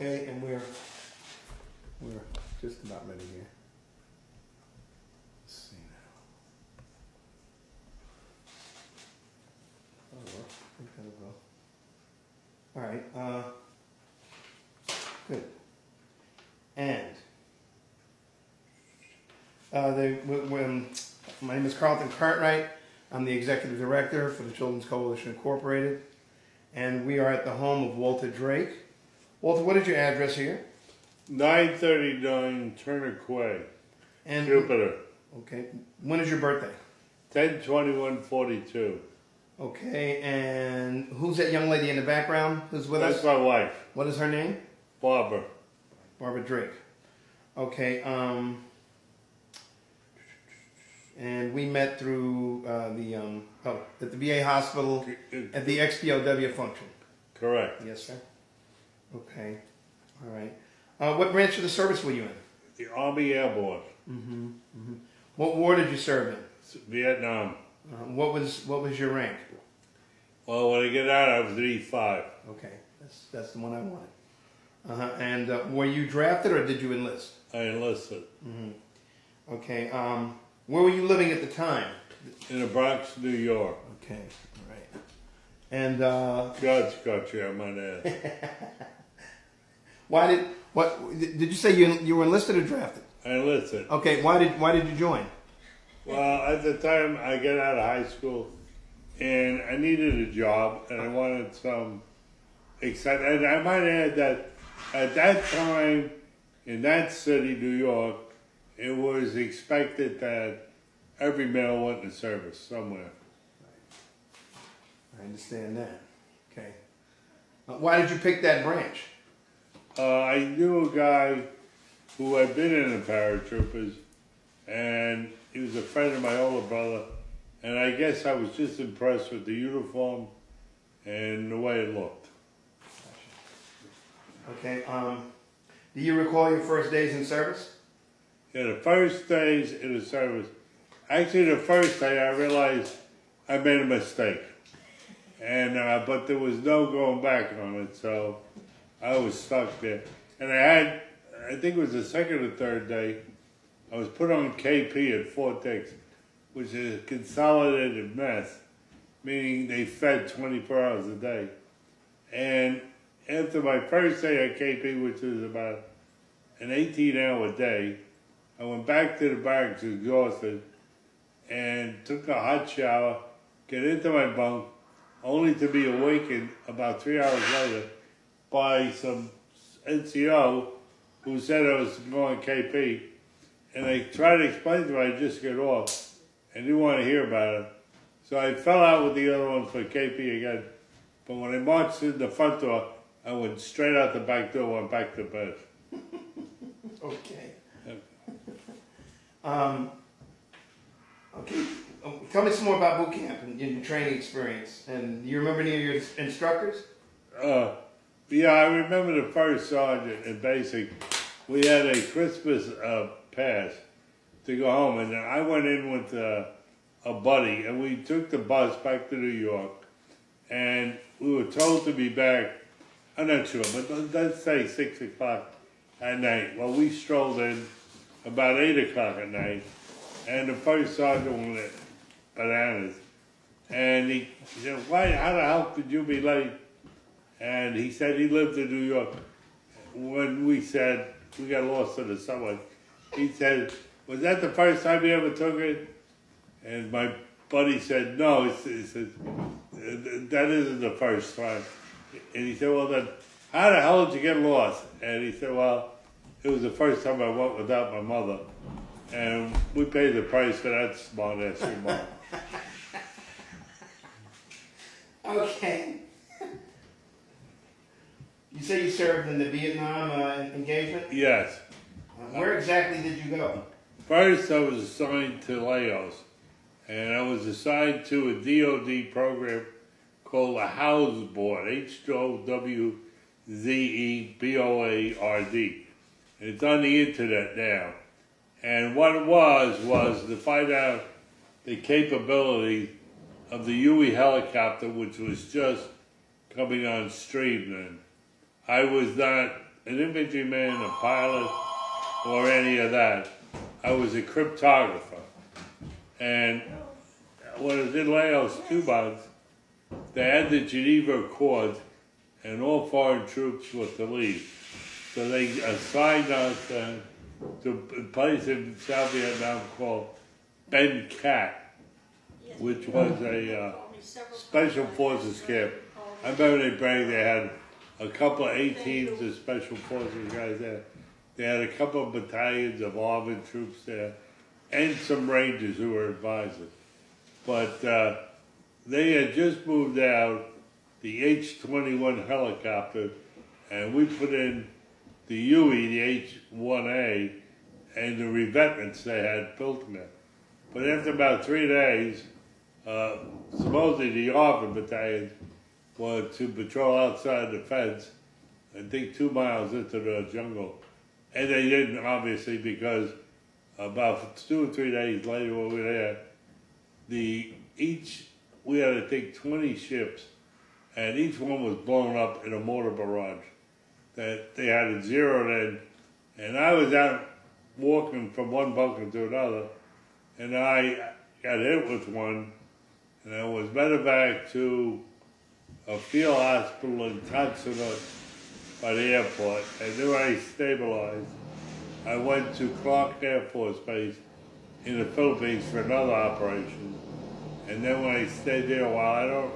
Okay, and we're just about ready here. Let's see now. Oh, well, I think that'll go. All right, good. And my name is Carlton Cartwright. I'm the executive director for the Children's Coalition Incorporated, and we are at the home of Walter Drake. Walter, what is your address here? 939 Turner Quay, And Jupiter. okay, when is your birthday? 10/21/42. Okay, and who's that young lady in the background who's with That's us? my wife, What is her name? Barbara. Barbara Drake. Okay, and we met through at the VA hospital at the XPOW function. Correct. Yes, sir. Okay, all right. What branch of the service were you in? The Army Airborne, What war did you serve in? Vietnam. What was your rank? Well, when I get out, I was an E5. Okay, that's the one I wanted. And were you drafted or did you enlist? I enlisted Okay. Where were you living at the time? in the Bronx, New York. Okay. All right. And God's got you, I might add. did you say you were enlisted or drafted? I enlisted. Okay. Why did you join? Well, at the time, I got out of high school, and I needed a job, and I wanted some excitement. And I might add that at that time, in that city, New York, it was expected that every male went to service somewhere. I understand that. Okay. Why did you pick that branch? I knew a guy who had been in the paratroopers, and he was a friend of my older brother, and I guess I was just impressed with the uniform and the way it looked. Okay. Do you recall your first days in service? Yeah, the first days in the service, actually the first day I realized I made a mistake. And, but there was no going back on it, so I was stuck there. And I think it was the second or third day, I was put on KP at Fort Dix, which is a consolidated mess, meaning they fed 24 hours a day. And after my first day at KP, which was about an 18-hour day, I went back to the barracks exhausted and took a hot shower, get into my bunk, only to be awakened about 3 hours later by some NCO who said I was going KP. And I tried to explain to him I just got off and didn't want to hear about it. So I fell out with the other one for KP again. But when I marched in the front door, I went straight out the back door, went back to bed. Okay. Okay. Tell me some more about boot camp and your training experience. And do you remember any of your instructors? Yeah, I remember the first sergeant in basic. We had a Christmas pass to go home, and I went in with a buddy, and we took the bus back to New York, and we were told to be back, I'm not sure, but let's say 6 o'clock at night. Well, we strolled in about 8 o'clock at night, and the first sergeant went bananas. And he said, how the hell could you be late? And he said he lived in New York. When we said we got lost in the subway, he said, was that the first time you ever took it? And my buddy said, no, he said, that isn't the first time. And he said, well then, how the hell did you get lost? And he said, well, it was the first time I went without my mother. And we paid the price for that smart ass remark. Okay. You say you served in the Vietnam engagement? Yes. Where exactly did you go? First, I was assigned to Laos, and I was assigned to a DOD program called the House Board, HOWZEBOARD. It's on the internet now. And what it was to find out the capability of the Huey helicopter, which was just coming on stream then. I was not an infantryman, a pilot, or any of that. I was a cryptographer. And when I did Laos 2 months, they had the Geneva Accords, and all foreign troops were to leave. So they assigned us to a place in South Vietnam called Ben Cat, which was a special forces camp. I remember they bragged they had a couple of 8 teams of special forces guys there. They had a couple of battalions of armored troops there, and some rangers who were advisors. But they had just moved out the H-21 helicopter, and we put in the Huey, the H-1A, and the revetments they had built in there. But after about 3 days, supposedly the Armored battalions were to patrol outside the fence, I think 2 miles into the jungle. And they didn't, obviously, because about 2 or 3 days later when we were there, we had to take 20 ships, and each one was blown up in a mortar barrage that they had it zeroed in. And I was out walking from one bunker to another, and I got hit with one, and I was medevac to a field hospital in Tanzania by the airport, and then when I stabilized, I went to Clark Air Force Base in the Philippines for another operation. And then when I stayed there a while,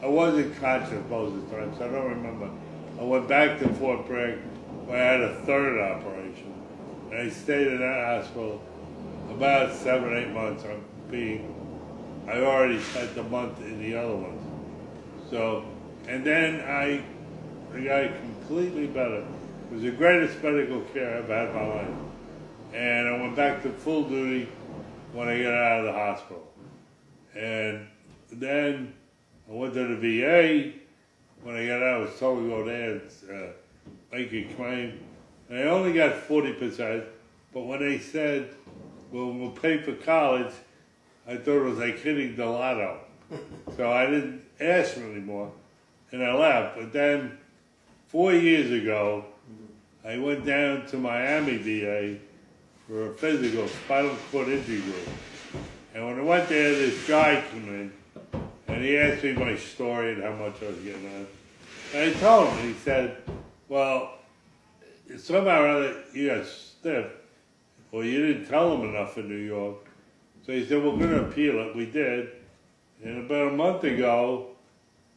I wasn't conscious most of the time, so I don't remember. I went back to Fort Bragg where I had a 3rd operation. And I stayed in that hospital about 7 or 8 months. I already spent a month in the other ones. So, and then I got completely better. It was the greatest medical care I've had in my life. And I went back to full duty when I got out of the hospital. And then I went to the VA. When I got out, I was told to go there and make a claim. And I only got 40%, but when they said, well, we'll pay for college, I thought it was like hitting the lotto. So I didn't ask for anymore, and I left. But then 4 years ago, I went down to Miami VA for a physical spinal cord injury group. And when I went there, this guy came in, and he asked me my story and how much I was getting out. And I told him, and he said, well, somehow or other you got stiff, or you didn't tell him enough in New York. So he said, we're going to appeal it. We did. And about a month ago,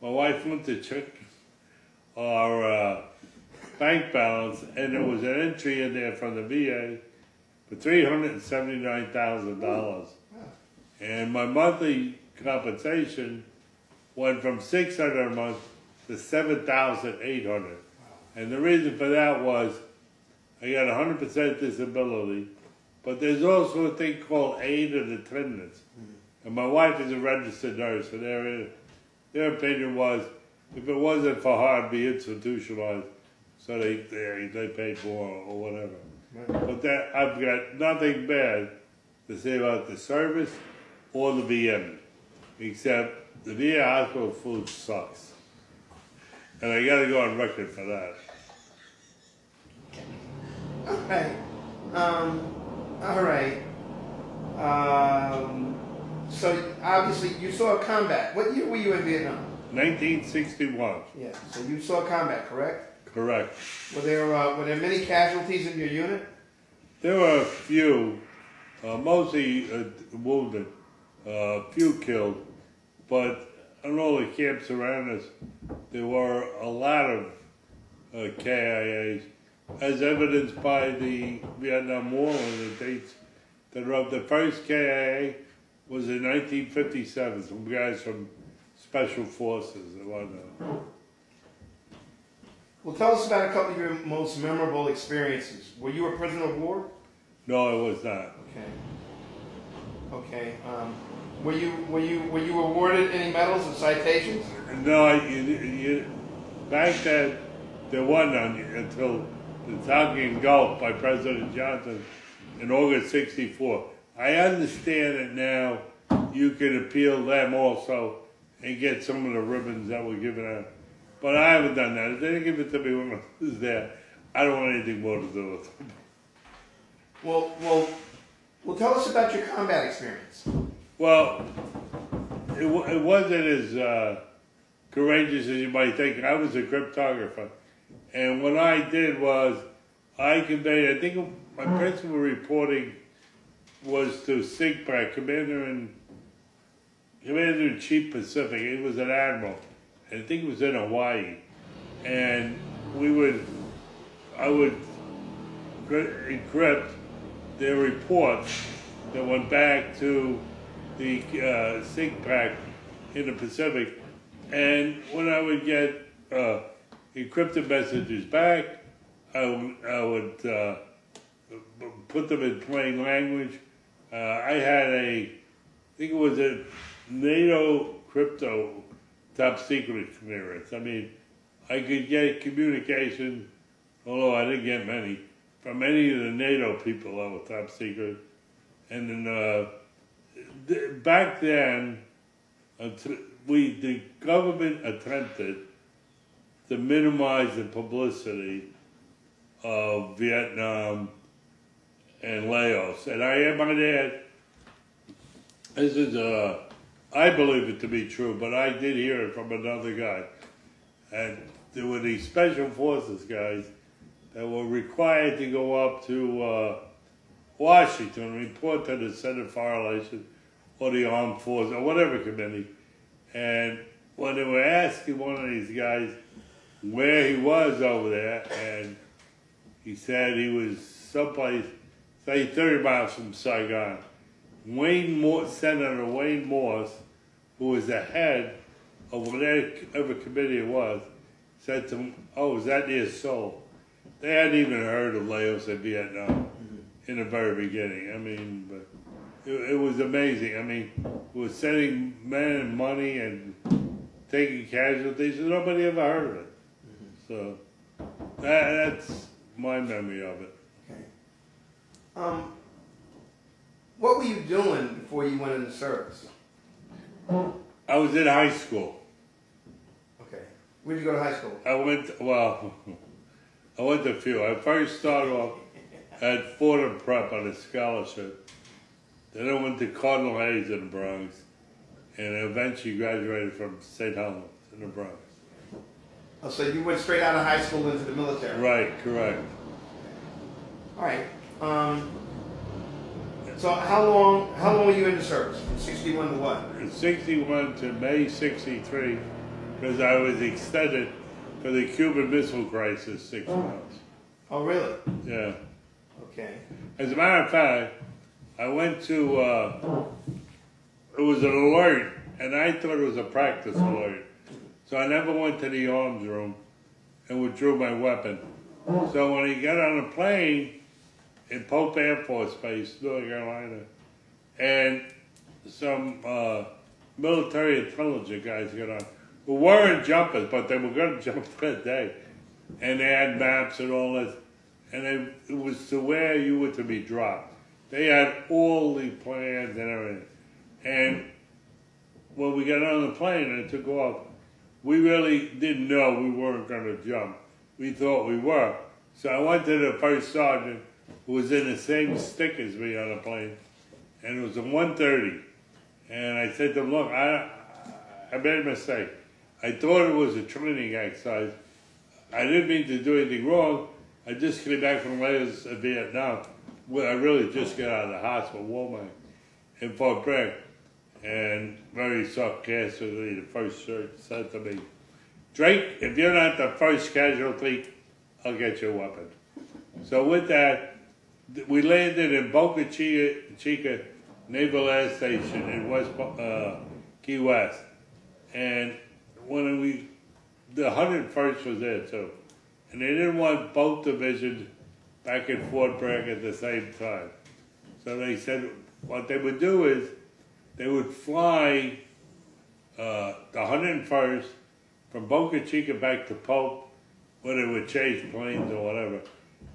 my wife went to check our bank balance, and there was an entry in there from the VA for $379,000. And my monthly compensation went from $600 a month to $7,800. And the reason for that was I got 100% disability, but there's also a thing called aid and attendance. And my wife is a registered nurse, and their opinion was if it wasn't for her, I'd be institutionalized. So they paid more or whatever. But that I've got nothing bad to say about the service or the VM, except the VA hospital food sucks. And I gotta go on record for that. Okay. All right. So obviously you saw combat. What year were you in Vietnam? 1961. Yeah. So you saw combat, correct? Correct. Were there many casualties in your unit? There were a few, mostly wounded, few killed, but on all the camps around us, there were a lot of KIAs, as evidenced by the Vietnam War and the dates that are up. The first KIA was in 1957, some guys from Special Forces and whatnot. Well, tell us about a couple of your most memorable experiences. Were you a prisoner of war? No, I was not. Okay. Were you awarded any medals or citations? No, back then there wasn't until the Tonkin Gulf by President Johnson in August '64. I understand that now you can appeal them also and get some of the ribbons that were given out. But I haven't done that. They didn't give it to me when I was there. I don't want anything more to do with them. Well, tell us about your combat experience. Well, it wasn't as courageous as you might think. I was a cryptographer, and what I did was I conveyed. I think my principal reporting was to SIGPAC, Commander-in-Chief Pacific. It was an admiral, and I think it was in Hawaii, and I would encrypt their reports that went back to the SIGPAC in the Pacific, and when I would get encrypted messages back, I would put them in plain language. I had I think it was a NATO crypto top secret clearance. I mean, I could get communication, although I didn't get many, from any of the NATO people that were top secret. And then back then, the government attempted to minimize the publicity of Vietnam and Laos. And I might add, this is I believe it to be true, but I did hear it from another guy. And there were these special forces guys that were required to go up to Washington and report to the Senate Foreign Relations or the Armed Forces or whatever committee. And when they were asking one of these guys where he was over there, and he said he was someplace, say 30 miles from Saigon. Senator Wayne Morse, who was the head of whatever committee it was, said to him, "Oh, is that near Seoul?" They hadn't even heard of Laos and Vietnam in the very beginning. I mean, but it was amazing. I mean, it was sending men and money and taking casualties, and nobody ever heard of it. So that's my memory of it. Okay. What were you doing before you went into service? I was in high school. Okay. Where'd you go to high school? I went to a few. I first started off at Fordham Prep on a scholarship. Then I went to Cardinal Hayes in the Bronx, and I eventually graduated from St. Helens in the Bronx. Oh, so you went straight out of high school into the military? Right, correct. All right. So how long were you in the service? From 61 to what? From 61 to May 63, because I was extended for the Cuban Missile Crisis 6 months. Oh, really? Yeah. Okay. As a matter of fact, I went to, it was an alert, and I thought it was a practice alert. So I never went to the arms room and withdrew my weapon. So when he got on a plane in Pope Air Force Base, North Carolina, and some military intelligence guys got on, who weren't jumpers, but they were going to jump that day. And they had maps and all this. And it was to where you were to be dropped. They had all the plans and everything. And when we got on the plane and it took off, we really didn't know we weren't going to jump. We thought we were. So I went to the first sergeant, who was in the same stick as me on the plane, and it was a 130. And I said to him, "Look, I made a mistake. I thought it was a training exercise. I didn't mean to do anything wrong. I just came back from Laos and Vietnam. Well, I really just got out of the hospital, Walmart, in Fort Bragg." And very sarcastically, the first sergeant said to me, "Drake, if you're not the first casualty, I'll get your weapon." So with that, we landed in Boca Chica Naval Air Station in West Key West. And when the 101st was there too. And they didn't want both divisions back in Fort Bragg at the same time. So they said what they would do is they would fly the 101st from Boca Chica back to Pope, where they would change planes or whatever,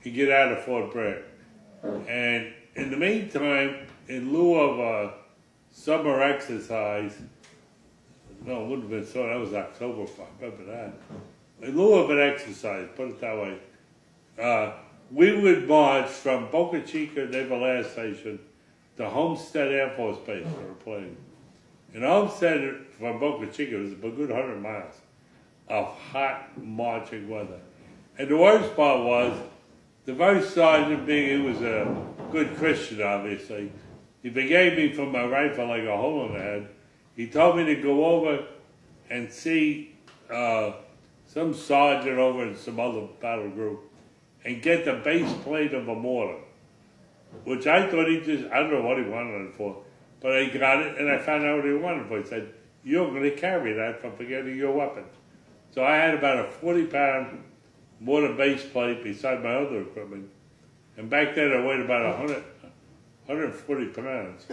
and get out of Fort Bragg. And in the meantime, in lieu of a summer exercise, no, it wouldn't have been so, that was October, I remember that. In lieu of an exercise, put it that way, we would march from Boca Chica Naval Air Station to Homestead Air Force Base for a plane. And Homestead from Boca Chica was a good 100 miles of hot marching weather. And the worst part was, the first sergeant, being he was a good Christian, obviously, he forgave me for my rifle like a hole in the head. He told me to go over and see some sergeant over in some other battle group and get the base plate of a mortar, which I thought I don't know what he wanted it for, but I got it and I found out what he wanted it for. He said, "You're going to carry that for forgetting your weapon." So I had about a 40-pound mortar base plate beside my other equipment, and back then I weighed about 140 pounds,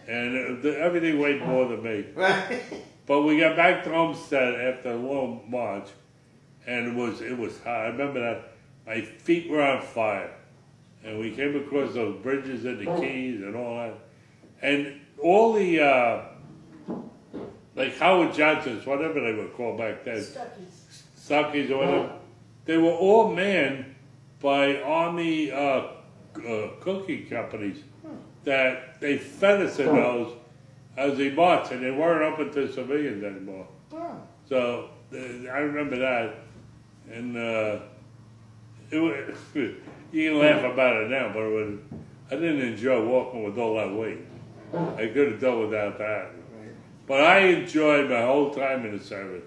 and everything weighed more than me. Right. But we got back to Homestead after a long march, and it was hot. I remember that my feet were on fire, and we came across those bridges and the Keys and all that, and all the like Howard Johnsons, whatever they were called back then, Stuckies or whatever, they were all manned by Army cooking companies that they fed us in those as they marched, and they weren't open to civilians anymore. Wow. So I remember that, and it was, you can laugh about it now, but I didn't enjoy walking with all that weight. I could have done without that. But I enjoyed my whole time in the service.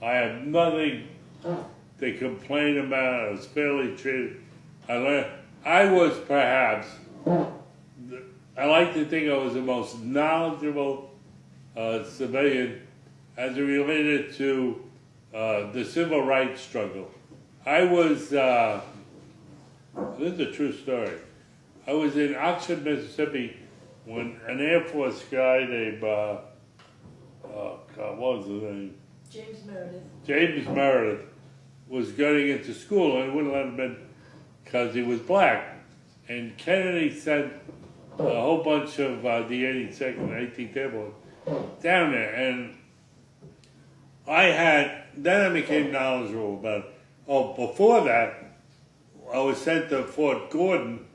I have nothing to complain about. I was fairly treated. I was perhaps, I like to think I was the most knowledgeable civilian as it related to the civil rights struggle. I was, this is a true story. I was in Oxford, Mississippi when an Air Force guy named, what was his name? James Meredith. James Meredith was getting into school and wouldn't let him in because he was black. And Kennedy sent a whole bunch of the 82nd and 18th Airborne down there. And then I became knowledgeable about it. Oh, before that, I was sent to Fort Gordon,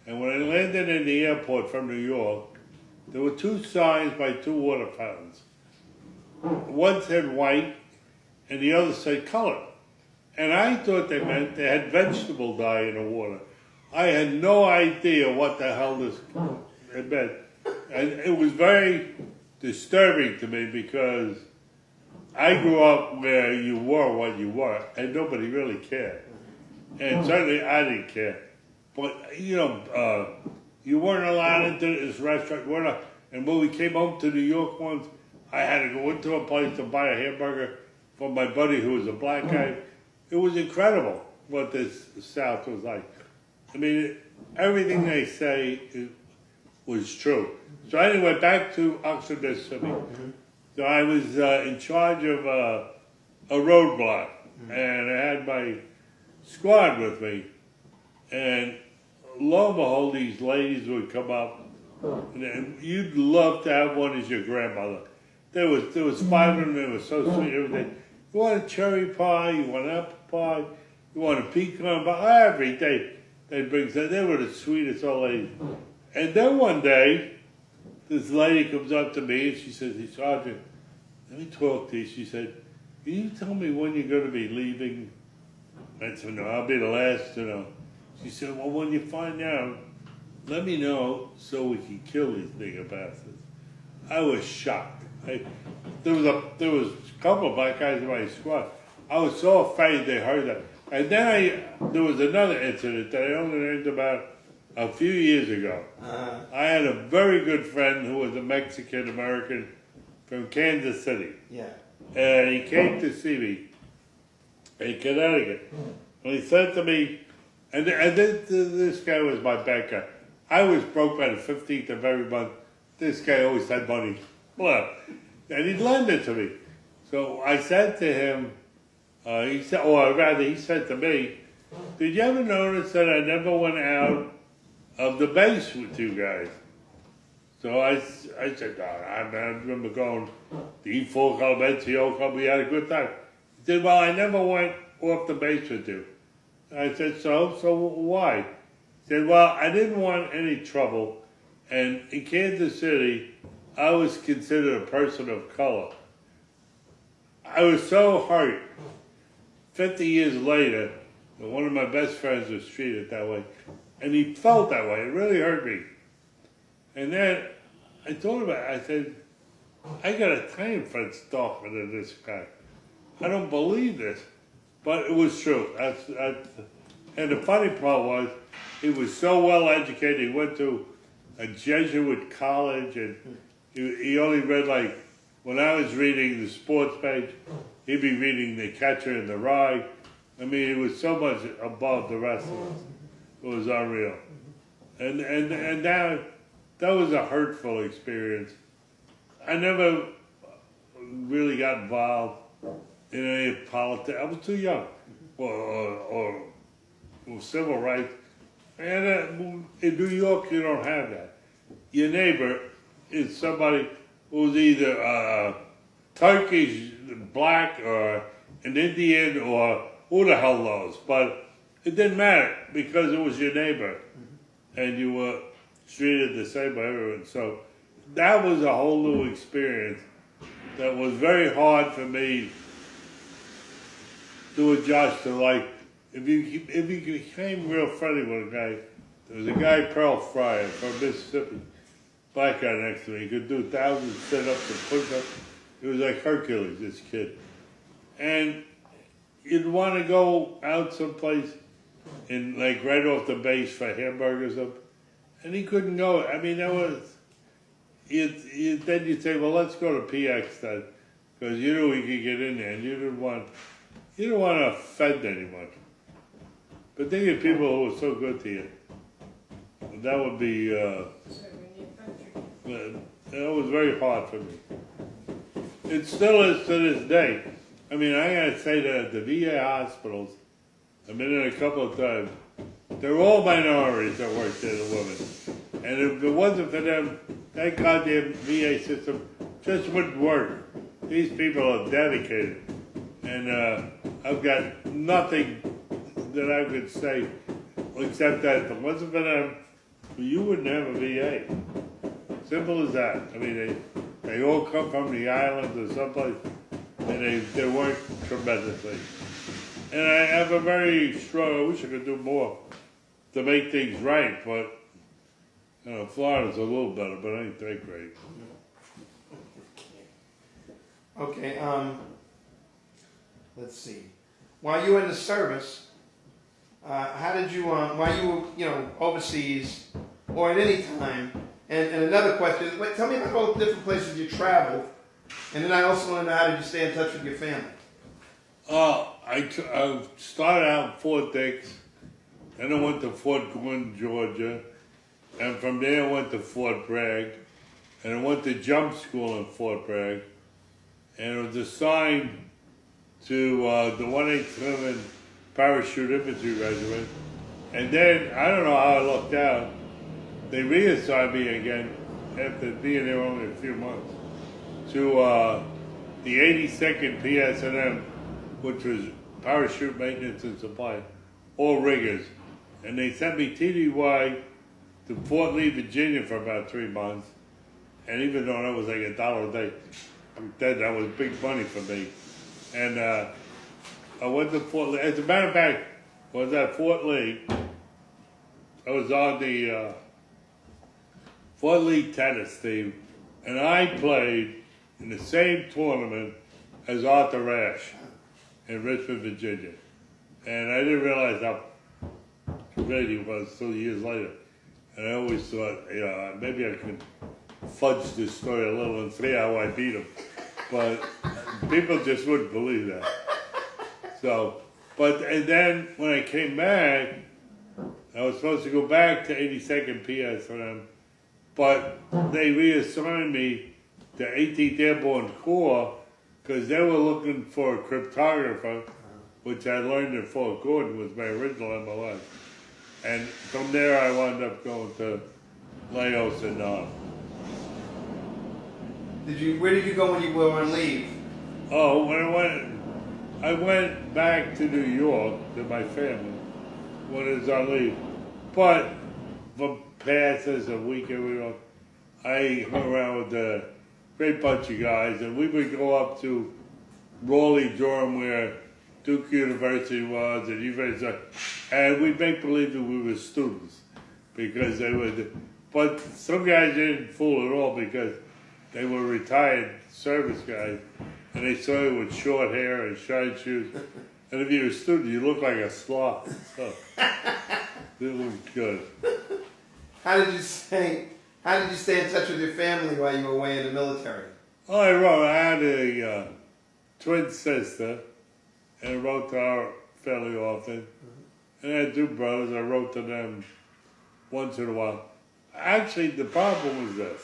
and when I landed in the airport from New York, there were two signs by two water fountains. One said white, and the other said color. And I thought they meant they had vegetable dye in the water. I had no idea what the hell this meant. And it was very disturbing to me because I grew up where you were what you were, and nobody really cared. And certainly I didn't care. But, you know, you weren't allowed into this restaurant. And when we came home to New York once, I had to go into a place to buy a hamburger for my buddy who was a black guy. It was incredible what this South was like. I mean, everything they say was true. So anyway, back to Oxford, Mississippi. So I was in charge of a roadblock, and I had my squad with me. And lo and behold, these ladies would come up, and you'd love to have one as your grandmother. There was 5 of them. They were so sweet. Everything. You want a cherry pie? You want apple pie? You want a pecan pie? Every day they'd bring that. They were the sweetest old ladies. And then one day, this lady comes up to me and she says, "Hey, Sergeant, let me talk to you." She said, "Can you tell me when you're going to be leaving?" I said, "No, I'll be the last to know." She said, "Well, when you find out, let me know so we can kill these nigger bastards." I was shocked. There was a couple of black guys in my squad. I was so afraid they heard that. And then there was another incident that I only learned about a few years ago. I had a very good friend who was a Mexican American from Kansas City. Yeah. And he came to see me in Connecticut. And he said to me, and this guy was my bank guy. I was broke by the 15th of every month. This guy always had money. Well, and he'd lend it to me. So I said to him, he said to me, "Did you ever notice that I never went out of the base with you guys?" So I said, "No, I remember going to E4 Club, NCO Club, we had a good time." He said, "Well, I never went off the base with you." I said, so why? He said, well, I didn't want any trouble, and in Kansas City, I was considered a person of color. I was so hurt. 50 years later, that one of my best friends was treated that way, and he felt that way. It really hurt me. And then I told him, I said, I got a time friend darker than this guy. I don't believe this. But it was true. And the funny part was, he was so well educated. He went to a Jesuit college, and he only read, like, when I was reading the sports page, he'd be reading The Catcher in the Rye. I mean, he was so much above the rest of us. It was unreal. And that was a hurtful experience. I never really got involved in any politics. I was too young, or civil rights. And in New York, you don't have that. Your neighbor is somebody who's either Turkish, black, or an Indian, or who the hell knows. But it didn't matter because it was your neighbor, and you were treated the same by everyone. So that was a whole new experience that was very hard for me to adjust to. Like, if you became real friendly with a guy, there was a guy, Pearl Fryer from Mississippi, black guy next to me. He could do 1,000 sit-ups and push-ups. He was like Hercules, this kid. And you'd want to go out someplace and like right off the base for hamburgers up, and he couldn't go. I mean, that was. Then you'd say, well, let's go to PX then, because you knew he could get in there, and you didn't want to offend anyone. But then you had people who were so good to you. That would be. That was very hard for me. It still is to this day. I mean, I gotta say that the VA hospitals, I've been in a couple of times, they're all minorities that work there, the women. And if it wasn't for them, that goddamn VA system just wouldn't work. These people are dedicated. And I've got nothing that I could say except that if it wasn't for them, you wouldn't have a VA. Simple as that. I mean, they all come from the islands or someplace, and they work tremendously. And I have a very strong, I wish I could do more to make things right, but you know, Florida's a little better, but it ain't that great. Okay, let's see. While you were in the service, how did you, while you were, overseas, or at any time, and another question, tell me about all the different places you traveled, and then I also want to know how did you stay in touch with your family? I started out in Fort Dix, then I went to Fort Gwynn, Georgia, and from there I went to Fort Bragg, and I went to jump school in Fort Bragg, and it was assigned to the 187 Parachute Infantry Regiment, and then, I don't know how I lucked out, they reassigned me again, after being there only a few months, to the 82nd PSNM, which was Parachute Maintenance and Supply, all riggers. And they sent me TDY to Fort Lee, Virginia for about 3 months. And even though that was like $1 a day, that was big money for me. And I went to Fort Lee. As a matter of fact, I was at Fort Lee. I was on the Fort Lee tennis team, and I played in the same tournament as Arthur Ashe in Richmond, Virginia. And I didn't realize how great he was until years later. And I always thought, maybe I could fudge this story a little and say how I beat him. But people just wouldn't believe that. So, and then when I came back, I was supposed to go back to 82nd PSNM, but they reassigned me to 18th Airborne Corps because they were looking for a cryptographer, which I learned in Fort Gordon was my original MLS. And from there I wound up going to Laos and Where did you go when you were on leave? Oh, when I went back to New York to my family, when it's on leave. But for passes and weekend, I hung around with a great bunch of guys, and we would go up to Raleigh, Durham, where Duke University was, and UVA, and we'd make believe that we were students because they would. But some guys didn't fool at all because they were retired service guys, and they saw you with short hair and shiny shoes. And if you're a student, you look like a sloth. So it was good. How did you stay in touch with your family while you were away in the military? Oh, I had a twin sister, and I wrote to her fairly often. And I had two brothers. I wrote to them once in a while. Actually, the problem was this.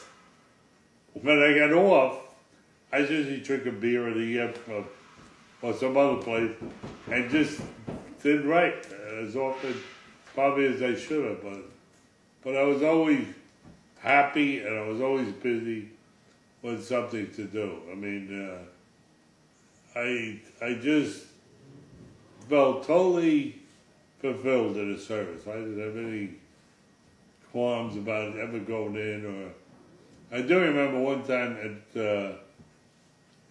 When I got off, I usually drink a beer at the Yep Club or some other place and just didn't write as often probably as I should have. But I was always happy and I was always busy with something to do. I mean, I just felt totally fulfilled in the service. I didn't have any qualms about ever going in or. I do remember one time in the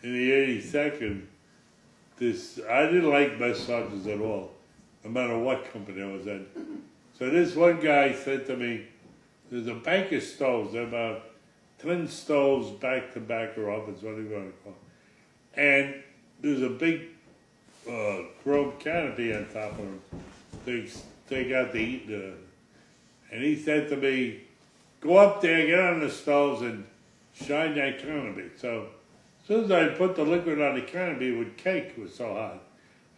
82nd, I didn't like mess sergeants at all, no matter what company I was in. So this one guy said to me, there's a bank of stoves, they're about 10 stoves back to back or ovens, what do you want to call it. And there's a big chrome canopy on top of them. They got to eat and he said to me, go up there, get on the stoves, and shine that canopy. So as soon as I put the liquid on the canopy, it would cake. It was so hot.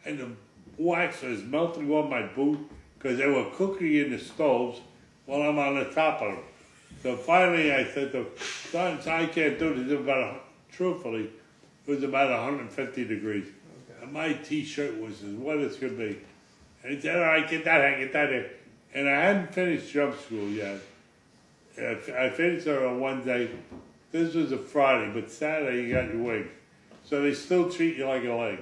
And the wax was melting on my boot because they were cooking in the stoves while I'm on the top of them. So finally I said to Don, I can't do this. Truthfully, it was about 150 degrees. Okay. And my T-shirt was as wet as could be. And he said, all right, get that in. And I hadn't finished jump school yet. I finished it on one day. This was a Friday, but Saturday you got your wings. So they still treat you like a leg.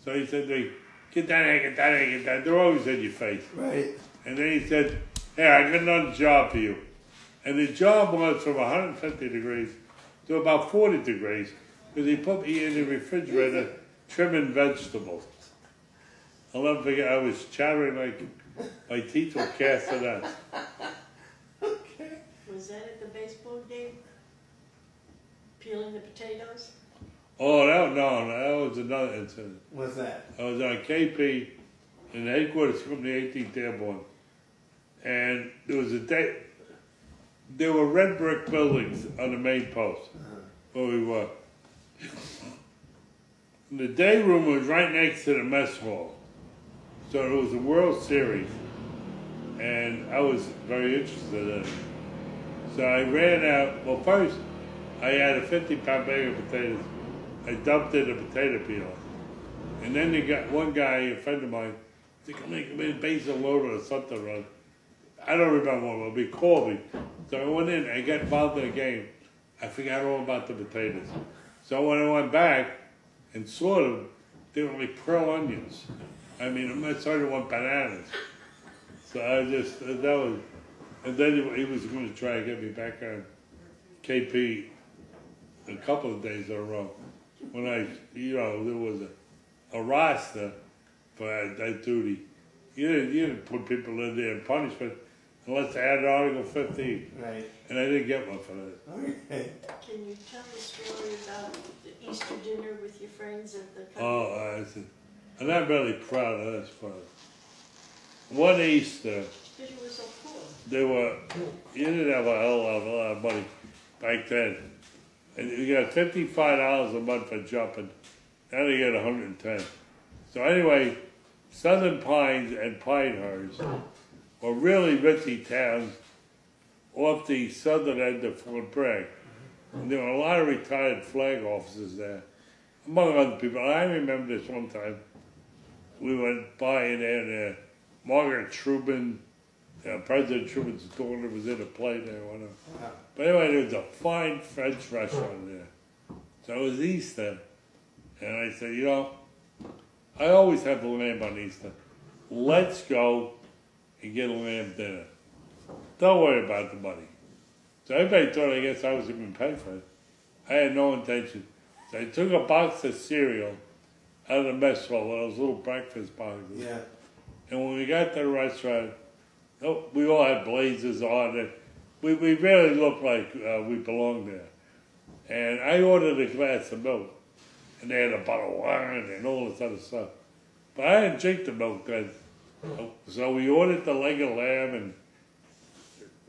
So he said to me, get that in. They're always in your face. Right. And then he said, hey, I got another job for you. And the job was from 150 degrees to about 40 degrees because he put me in the refrigerator trimming vegetables. I'll never forget, I was chattering like my teeth were casting out. Was that at the baseball game? Peeling the potatoes? Oh, that was another incident. What's that? I was on KP in the headquarters from the 18th Airborne. And there was a day, there were red brick buildings on the main post where we were. And the day room was right next to the mess hall. So it was a World Series. And I was very interested in it. So I ran out. Well, first, I had a 50-pound bag of potatoes. I dumped in a potato peel. And then they got one guy, a friend of mine, said, come in, basil loader or something. Or I don't remember what, he called me. So I went in, I got involved in the game. I forgot all about the potatoes. So when I went back and saw them, they were like pearl onions. I mean, I started want bananas. So I just, that was, and then he was going to try to get me back on KP a couple of days in a row. When there was a roster for that duty. You didn't put people in there in punishment unless they had Article 15. Right. And I didn't get one for that. Okay. Can you tell the story about the Easter dinner with your friends at the company? Oh, I'm not really proud of this part. One Easter, Because you were so poor. you didn't have a lot of money back then. And you got $55 a month for jumping. Now you get 110. So anyway, Southern Pines and Pinehurst were really ritzy towns off the southern end of Fort Bragg. And there were a lot of retired flag officers there, among other people. I remember this one time. We went by and Margaret Truman, President Truman's daughter was in a play there. Wow. But anyway, there was a fine French restaurant there. So it was Easter. And I said, I always have the lamb on Easter. Let's go and get a lamb dinner. Don't worry about the money. So everybody thought, I guess, I was even paying for it. I had no intention. So I took a box of cereal out of the mess hall, one of those little breakfast boxes. Yeah. And when we got to the restaurant, we all had blazers on it. We really looked like we belonged there. And I ordered a glass of milk. And they had a bottle of wine and all this other stuff. But I didn't drink the milk then. So we ordered the leg of lamb and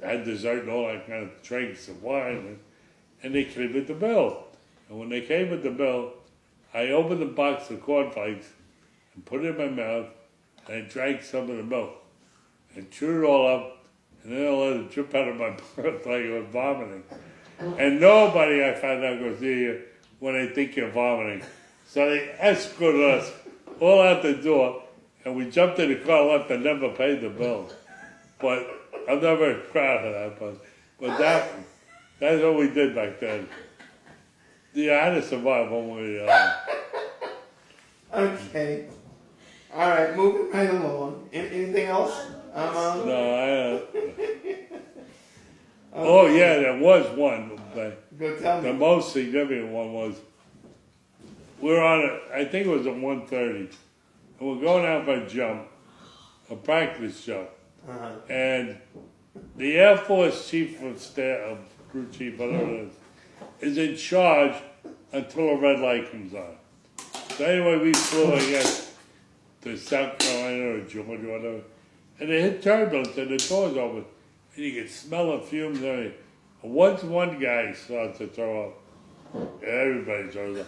had dessert and all that kind of drinks and wine. And they came with the bill. And when they came with the bill, I opened the box of cornflakes and put it in my mouth. And I drank some of the milk. And chewed it all up. And then I let it drip out of my mouth like I was vomiting. And nobody, I found out, goes near you when they think you're vomiting. So they escorted us all out the door, and we jumped in the car, left, and never paid the bill. But I'm never proud of that. But that's what we did back then. Yeah, I had to survive when we. Okay. All right, moving right along. Anything else? No, oh yeah, there was one. But Go tell the me. most significant one was we're on I think it was at 1:30, and we're going out for a jump, a practice jump, and the Air Force chief of staff, crew chief, whatever it is in charge until a red light comes on. So anyway, we flew, I guess, to South Carolina or Georgia, whatever, and they hit turbulence and the doors open, and you could smell the fumes and everything. Once one guy starts to throw up, everybody throws up.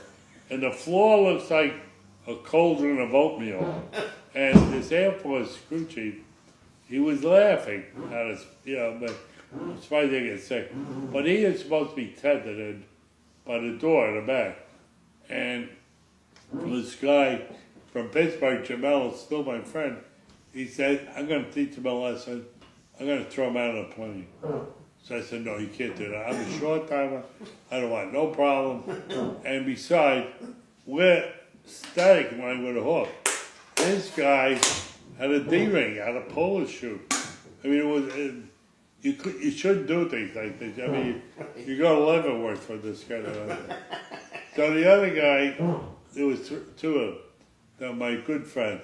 And the floor looks like a cauldron of oatmeal. And this Air Force crew chief, he was laughing at us, but as far as they get sick. But he is supposed to be tethered in by the door in the back. And this guy from Pittsburgh, Jamel, still my friend, he said, I'm going to teach him a lesson. I'm going to throw him out of the plane. So I said, no, you can't do that. I'm a short timer. I don't want no problem. And besides, we're static when I go to Hawk. This guy had a D-ring, had a polo shoot. I mean, it was, you shouldn't do things like this. I mean, you go to Leavenworth for this kind of thing. So the other guy, there was two of them, my good friends.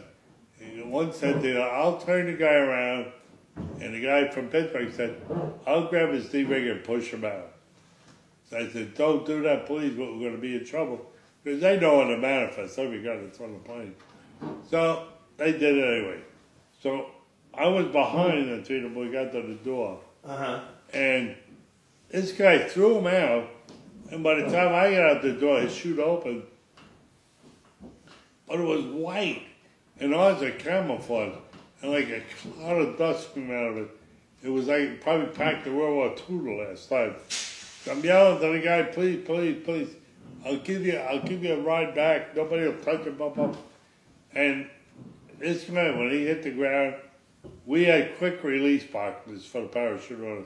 One said, I'll turn the guy around. And the guy from Pittsburgh said, I'll grab his D-ring and push him out. So I said, don't do that, please, we're going to be in trouble. Because they know on the manifest, every guy that's on the plane. So they did it anyway. So I was behind until we got to the door. And this guy threw him out. And by the time I got out the door, his chute opened. But it was white. And ours are camouflage. And like a cloud of dust came out of it. It was like probably packed in World War II the last time. So I'm yelling to the guy, please, please, please, I'll give you a ride back. Nobody will touch him, up. And this man, when he hit the ground, we had quick release boxes for the parachute on us.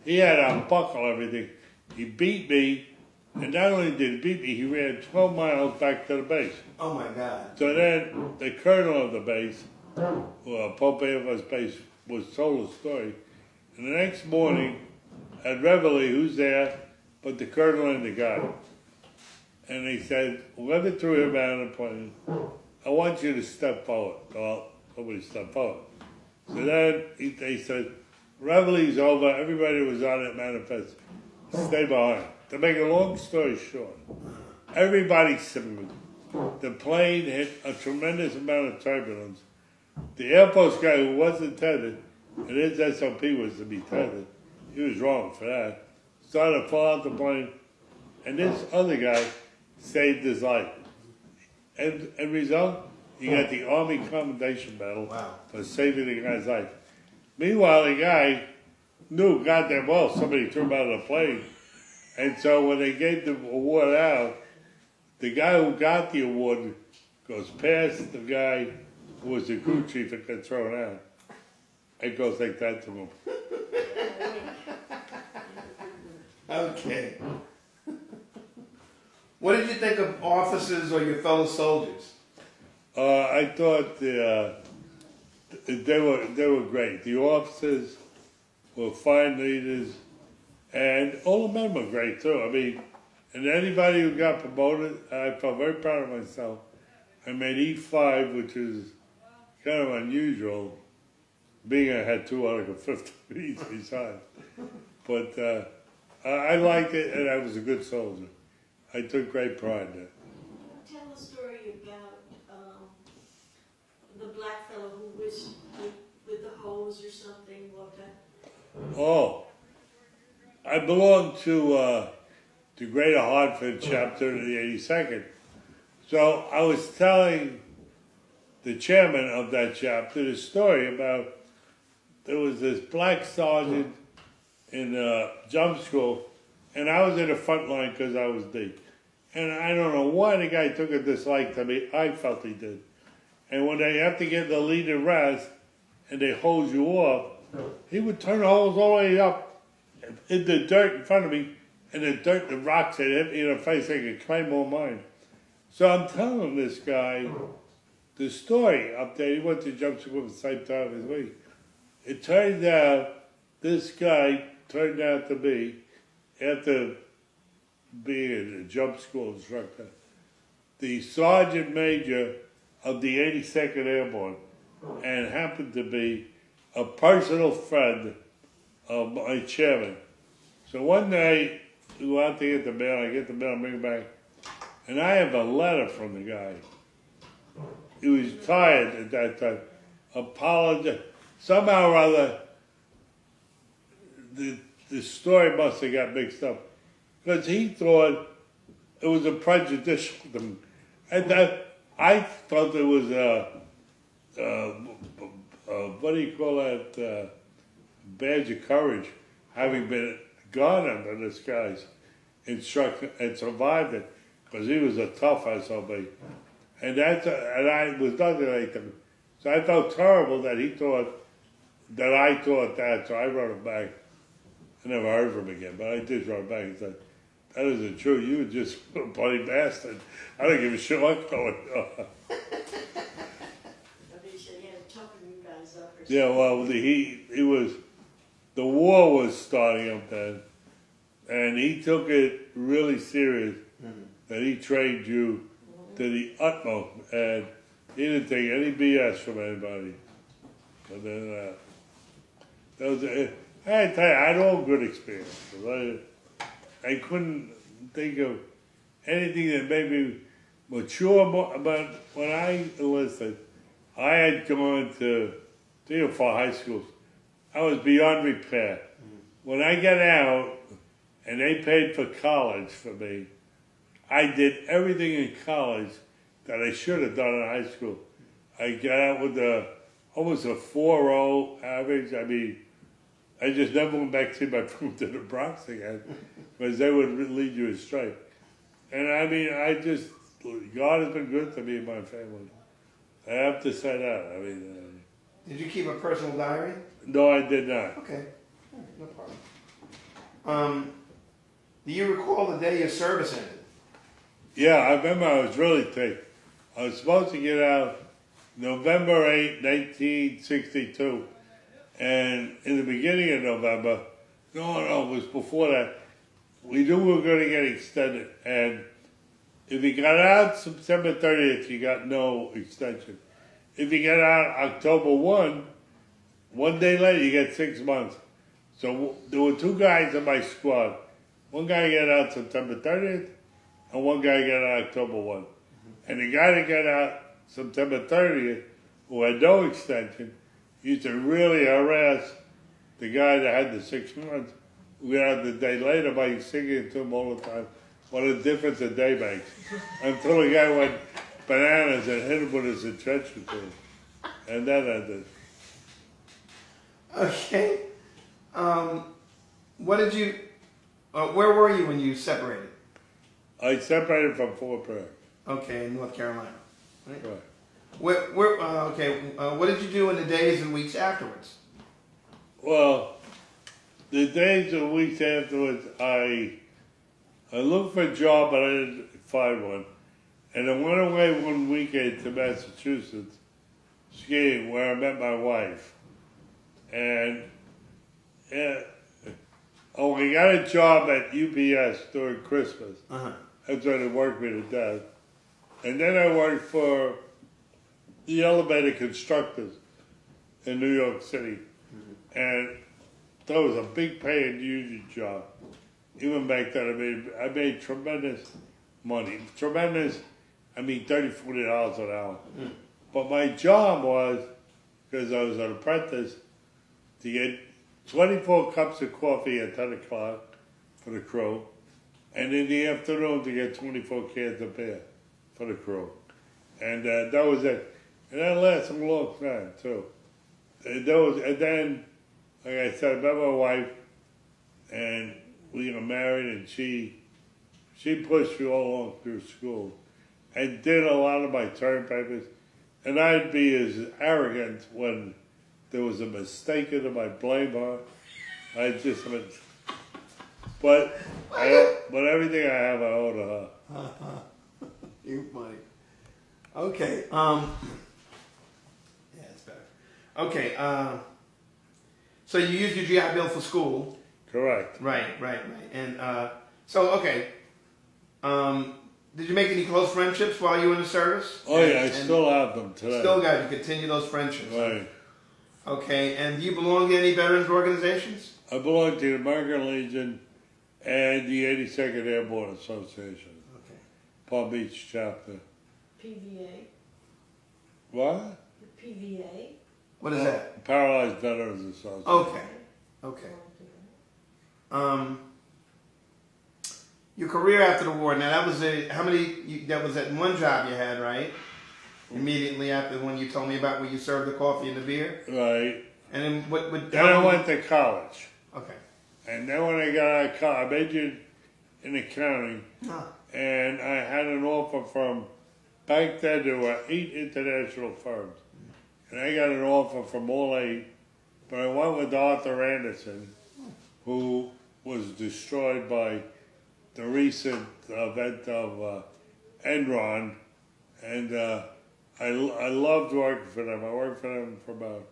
He had to buckle everything. He beat me, and not only did he beat me, he ran 12 miles back to the base. Oh my God. So then the colonel of the base, Pope Air Force Base, was told a story. And the next morning, at Reveille, who's there but the colonel and the guy? And he said, whoever threw him out of the plane, I want you to step forward. Well, nobody stepped forward. So then they said, Reveille's over, everybody was on it manifest, stay behind. To make a long story short, everybody simmered. The plane hit a tremendous amount of turbulence. The Air Force guy who wasn't tethered, and his SOP was to be tethered, he was wrong for that, started to fall out the plane, and this other guy saved his life. And result, he got the Army Commendation Medal for saving the guy's life. Meanwhile, the guy knew goddamn well somebody threw him out of the plane. And so when they gave the award out, the guy who got the award goes past the guy who was the crew chief that got thrown out. And goes like that to him. Okay. What did you think of officers or your fellow soldiers? I thought they were great. The officers were fine leaders, and all the men were great too. I mean, and anybody who got promoted, I felt very proud of myself. I made E5, which is kind of unusual, being I had 250 feet besides. But I liked it, and I was a good soldier. I took great pride in it. Tell a story about the black fellow who was with the hose or something, what that. Oh, I belonged to the Greater Hartford chapter of the 82nd. So I was telling the chairman of that chapter the story about there was this black sergeant in jump school, and I was in the front line because I was deep. And I don't know why the guy took a dislike to me. I felt he did. And when they have to get the lead and rest, and they hose you off, he would turn the hose all the way up in the dirt in front of me, and the dirt, the rocks had hit me in the face like a Claymore mine. So I'm telling this guy the story up there. He went to jump school at the same time as me. It turns out this guy turned out to be, after being a jump school instructor, the sergeant major of the 82nd Airborne, and happened to be a personal friend of my chairman. So one day, we go out to get the mail, I get the mail, bring it back, and I have a letter from the guy. He was tired at that time, apologized. Somehow or other, the story must have got mixed up, because he thought it was a prejudicial thing. And that, I thought it was what do you call that, badge of courage, having been gone under this guy's instruction and survived it, because he was a tough SOB. And I was nothing like him. So I felt terrible that he thought that I thought that, so I wrote him back. I never heard from him again, but I did write back and said, that isn't true, you were just a bloody bastard. I don't give a shit what's going on. They said he had to toughen you guys up or something. Yeah, well, he was, the war was starting up then, and he took it really serious, that he trained you to the utmost, and he didn't take any BS from anybody. But then, that was, I had to tell you, I had all good experiences. I couldn't think of anything that made me mature more, but when I enlisted, I had gone to 3 or 4 high schools. I was beyond repair. When I got out, and they paid for college for me, I did everything in college that I should have done in high school. I got out with almost a 4.0 average. I mean, I just never went back to see my room to the Bronx again, because they would lead you astray. And I mean, God has been good to me and my family. I have to say that. I mean, Did you keep a personal diary? no, I did not. Okay, no problem. Do you recall the day your service ended? Yeah, I remember I was really ticked. I was supposed to get out November 8, 1962. And in the beginning of November, no, it was before that, we knew we were going to get extended. And if you got out September 30th, you got no extension. If you got out October 1 day later, you get 6 months. So there were 2 guys in my squad. One guy got out September 30th, and one guy got out October 1. And the guy that got out September 30th, who had no extension, used to really harass the guy that had the 6 months, who got out the day later by singing to him all the time, what a difference a day makes. Until the guy went bananas and hit him with his attention to him. And that ended. Okay. What did you, where were you when you separated? I separated from Fort Bragg. Okay, in North Carolina. Right. Right. What did you do in the days and weeks afterwards? Well, the days and weeks afterwards, I looked for a job, but I didn't find one. And I went away one weekend to Massachusetts skiing where I met my wife. And yeah, oh, I got a job at UPS during Christmas. Uh-huh. That's when they worked me to death. And then I worked for the elevator constructors in New York City. And that was a big paying union job. Even back then, I made tremendous money. Tremendous, I mean $30, $40 an hour. But my job was, because I was an apprentice, to get 24 cups of coffee at 10 o'clock for the crew, and in the afternoon to get 24 cans of beer for the crew. And that was it. And that lasted a long time, too. And then, like I said, I met my wife, and we got married, and she pushed me all along through school and did a lot of my term papers. And I'd be as arrogant when there was a mistake in it, I'd blame her. I just, but everything I have, I owe to her. You funny. Okay. Yeah, it's better. Okay. So you used your GI Bill for school. Correct. Right. And so okay. Did you make any close friendships while you were in the service? Oh yeah, I still have them today. Still got you. Continue those friendships. Right. Okay. And do you belong to any veterans organizations? I belong to the American Legion and the 82nd Airborne Association, Okay. Palm Beach chapter. PVA, What? the PVA. What is that? Paralyzed Veterans Association. Okay. Your career after the war. Now that was that was that one job you had, right? Immediately after the one you told me about, where you served the coffee and the beer. Right. And then what? Then I went to college. Okay. And then when I got out of college, I majored in accounting. Ah. And I had an offer from, back then there were 8 international firms. And I got an offer from all 8, but I went with Arthur Anderson, who was destroyed by the recent event of Enron. And I loved working for them. I worked for them for about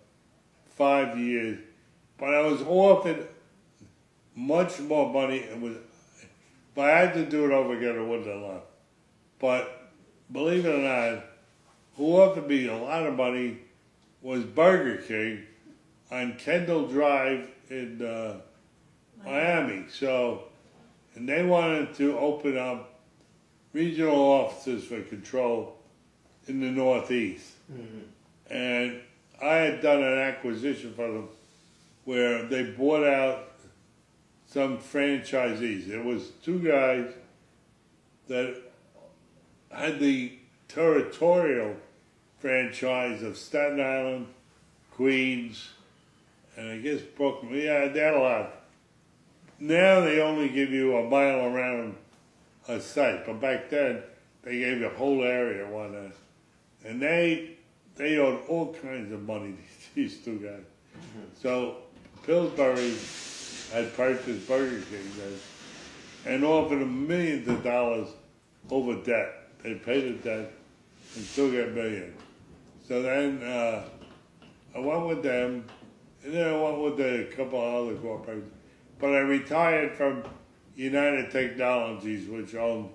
5 years. But I was offered much more money. But I had to do it over again, I wouldn't have left. But believe it or not, who offered me a lot of money was Burger King on Kendall Drive in Miami. So, and they wanted to open up regional offices for control in the Northeast. Mm-hmm. And I had done an acquisition for them where they bought out some franchisees. There was 2 guys that had the territorial franchise of Staten Island, Queens, and I guess Brooklyn. Yeah, they had a lot. Now they only give you a mile around a site, but back then they gave you a whole area one night. And they owed all kinds of money, these 2 guys. Mm-hmm. So Pillsbury had purchased Burger King and offered them millions of dollars over debt. They paid the debt and still got millions. So then I went with them, and then I went with a couple of other corporations. But I retired from United Technologies, which owned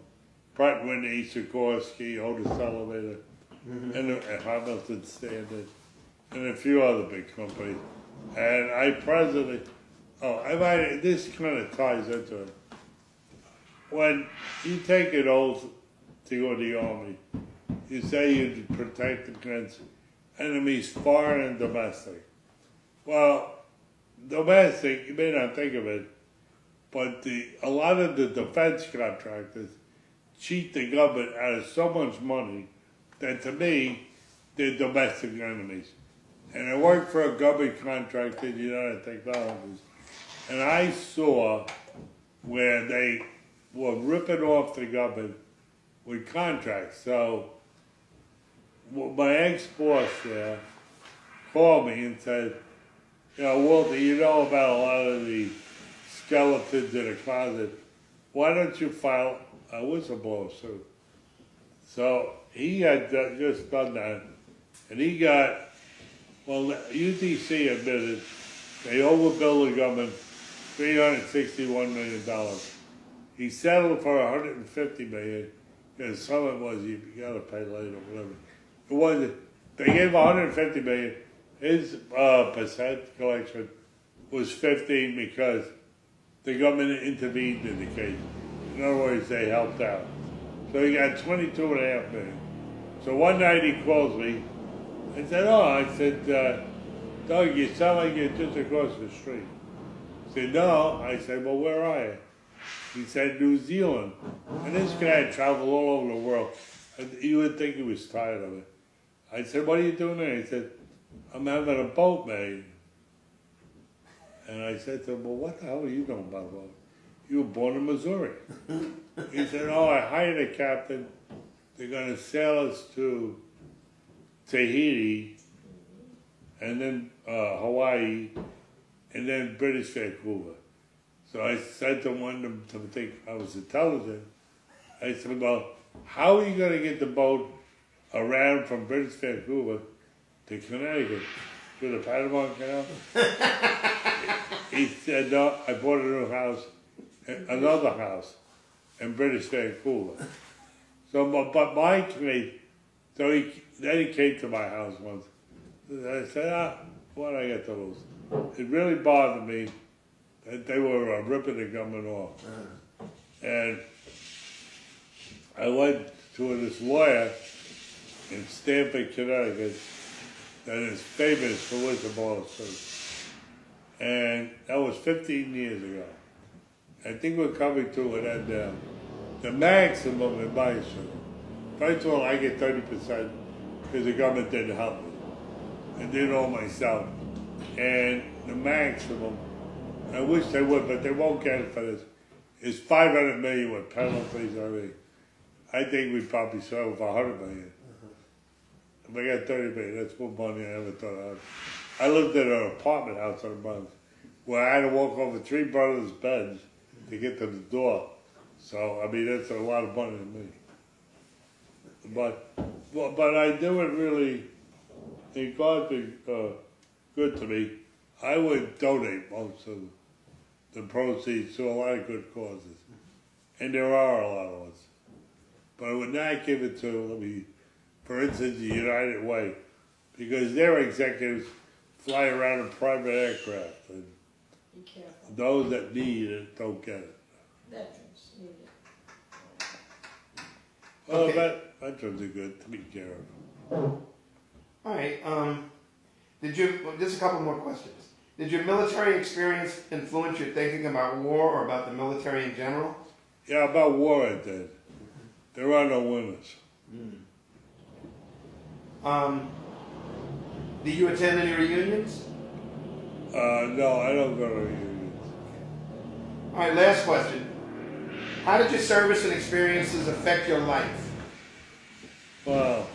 Pratt & Whitney, Sikorsky, Otis Elevator, and Hamilton Standard, and a few other big companies. And I presently, this kind of ties into it. When you take an oath to go to the Army, you say you protect against enemies foreign and domestic. Well, domestic, you may not think of it, but a lot of the defense contractors cheat the government out of so much money that, to me, they're domestic enemies. And I worked for a government contractor in United Technologies, and I saw where they were ripping off the government with contracts. So my ex-boss there called me and said, Walter, you know about a lot of the skeletons in the closet. Why don't you file a whistleblower suit? So he had just done that, and he got Well, UTC admitted they overbilled the government $361 million. He settled for $150 million, because some of it was you gotta pay later, whatever. It wasn't, they gave $150 million, his percent collection was 15 because the government intervened in the case. In other words, they helped out. So he got 22.5 million. So one night he calls me and said, I said, Doug, you sound like you're just across the street. He said, no. I said, well, where are you? He said, New Zealand. And this guy had traveled all over the world. And you would think he was tired of it. I said, what are you doing there? He said, I'm having a boat made. And I said to him, well, what the hell are you doing about a boat? You were born in Missouri. He said, I hired a captain. They're going to sail us to Tahiti, and then Hawaii, and then British Vancouver. So I said to one of them to think I was intelligent. I said, well, how are you going to get the boat around from British Vancouver to Connecticut, through the Panama Canal? He said, no, I bought a new house, another house in British Vancouver. So, but my case, then he came to my house once. I said, what I get to lose? It really bothered me that they were ripping the government off. And I went to this lawyer in Stamford, Connecticut, that is famous for whistleblower suits. And that was 15 years ago. I think we're coming to an end now. The maximum in my suit, first of all, I get 30% because the government didn't help me. I did it all myself. And the maximum, I wish they would, but they won't get it for this, is $500 million with penalties already. I think we probably sold for $100 million. If I got $30 million, that's more money I ever thought of. I lived in an apartment house on a month where I had to walk over 3 brothers' beds to get to the door. So, I mean, that's a lot of money to me. But I do it really, in God's been good to me. I would donate most of the proceeds to a lot of good causes. And there are a lot of ones. But I would not give it to, for instance, the United Way, because their executives fly around in private aircraft, and Be careful. those that need it don't get it. Veterans need it. Well, Okay. veterans are good to be care of. All right. Just a couple more questions. Did your military experience influence your thinking about war or about the military in general? Yeah, about war it did. There are no winners. Do you attend any reunions? No, I don't go to reunions. All right, last question. How did your service and experiences affect your life? Well,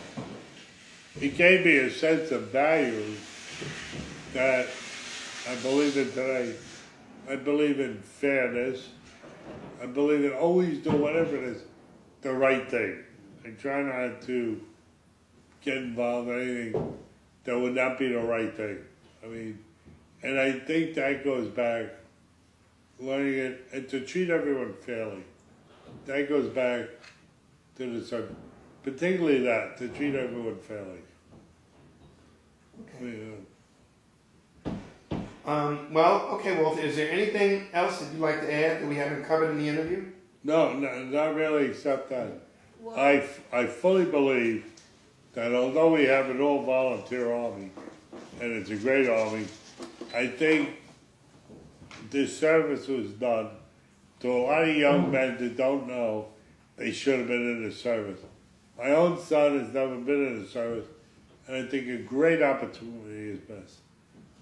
it gave me a sense of value that I believe in today. I believe in fairness. I believe in always do whatever it is, the right thing. I try not to get involved in anything that would not be the right thing. I mean, and I think that goes back, learning it, and to treat everyone fairly. That goes back to the subject. Particularly that, to treat everyone fairly. Okay. Yeah. Well, okay, Walter, is there anything else that you'd like to add that we haven't covered in the interview? No, not really, except that Well, I fully believe that although we have an all-volunteer army, and it's a great army, I think this service was done to a lot of young men that don't know they should have been in the service. My own son has never been in the service, and I think a great opportunity is best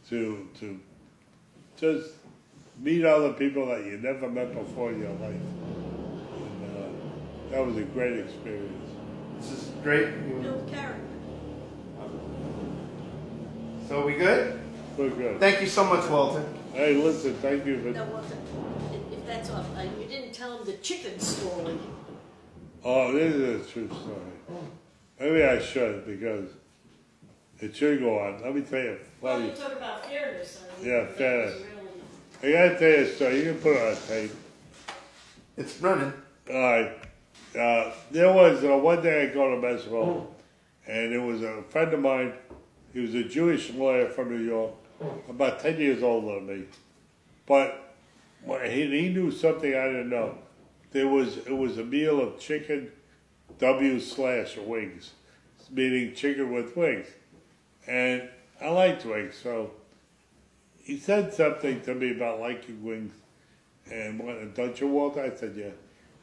to just meet other people that you never met before in your life. And that was a great experience. This is great. build character. So we good? So good. Thank you so much, Walter. Hey, listen, thank you for. No, Walter, if that's all, you didn't tell him the chicken story. Oh, this is a true story. Maybe I should, because It should go on. Let me tell you, Well, funny. you talk about fairness. I mean, Yeah, that fairness. was really- I gotta tell you a story. You can put it on tape. It's running. There was one day I go to Mexico, and there was a friend of mine. He was a Jewish lawyer from New York, about 10 years older than me. But he knew something I didn't know. It was a meal of chicken W/wings, meaning chicken with wings. And I liked wings, so he said something to me about liking wings. And what, don't you, Walter? I said, yeah.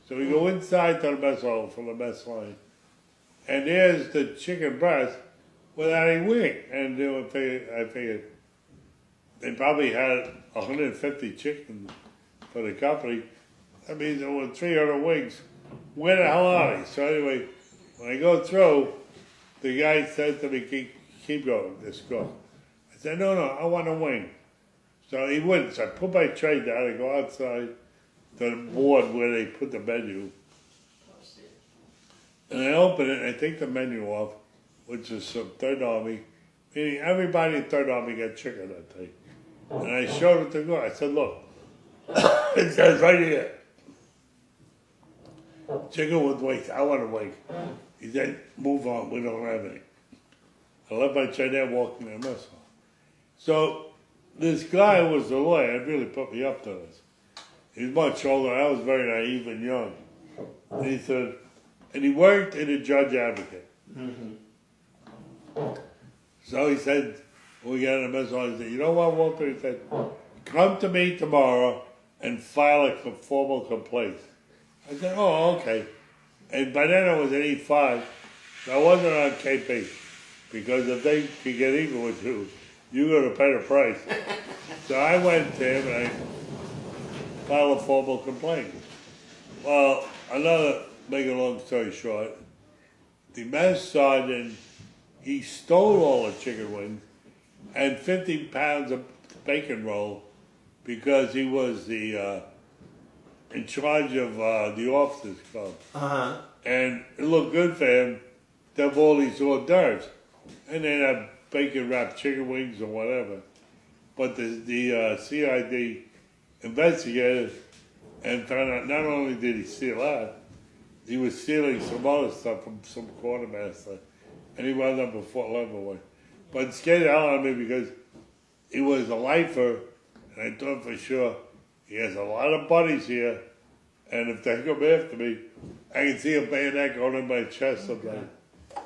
So we go inside to the mess hall from the mess line. And there's the chicken breast without any wing. And I figured they probably had 150 chickens for the company. That means there were 300 wings. Where the hell are they? So anyway, when I go through, the guy said to me, keep going, just go. I said, no, I want a wing. So he wouldn't. So I put my tray down and go outside to the board where they put the menu. And I open it and I take the menu off, which is some Third Army, meaning everybody in Third Army got chicken that day. And I showed it to go. I said, look, it says right here, chicken with wings. I want a wing. He said, move on, we don't have any. I left my tray there, walked in the mess hall. So this guy was the lawyer, it really put me up to this. He's much older, I was very naive and young. And he said, and he worked in a judge advocate. So he said, we got in the mess hall, he said, you know what, Walter? He said, come to me tomorrow and file a formal complaint. I said, oh, okay. And by then I was at E5, so I wasn't on KP. Because if they could get even with you, you're going to pay the price. So I went to him and I filed a formal complaint. Well, make a long story short, the mess sergeant, he stole all the chicken wings and 50 pounds of bacon roll because he was the in charge of the officers club. Uh-huh. And it looked good for him to have all these hors d'oeuvres. And they'd have bacon wrapped chicken wings or whatever. But the CID investigated and found out not only did he steal that, he was stealing some other stuff from some quartermaster. And he wound up in Fort Leavenworth. But it scared the hell out of me because he was a lifer, and I thought for sure he has a lot of buddies here, and if they come after me, I can see a bayonet going in my chest sometime.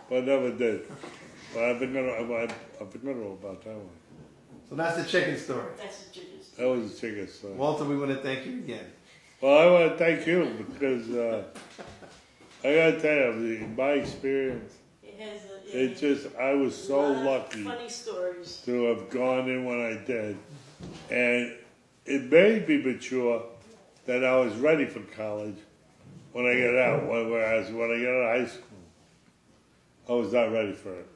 But I never did. But I've been gonna about that one. So that's the chicken story. That's the chicken. That was the chicken story. Walter, we want to thank you again. Well, I want to thank you because I gotta tell you, in my experience, I was so lucky Funny stories. to have gone in when I did. And it made me mature that I was ready for college when I got out, whereas when I got out of high school, I was not ready for it.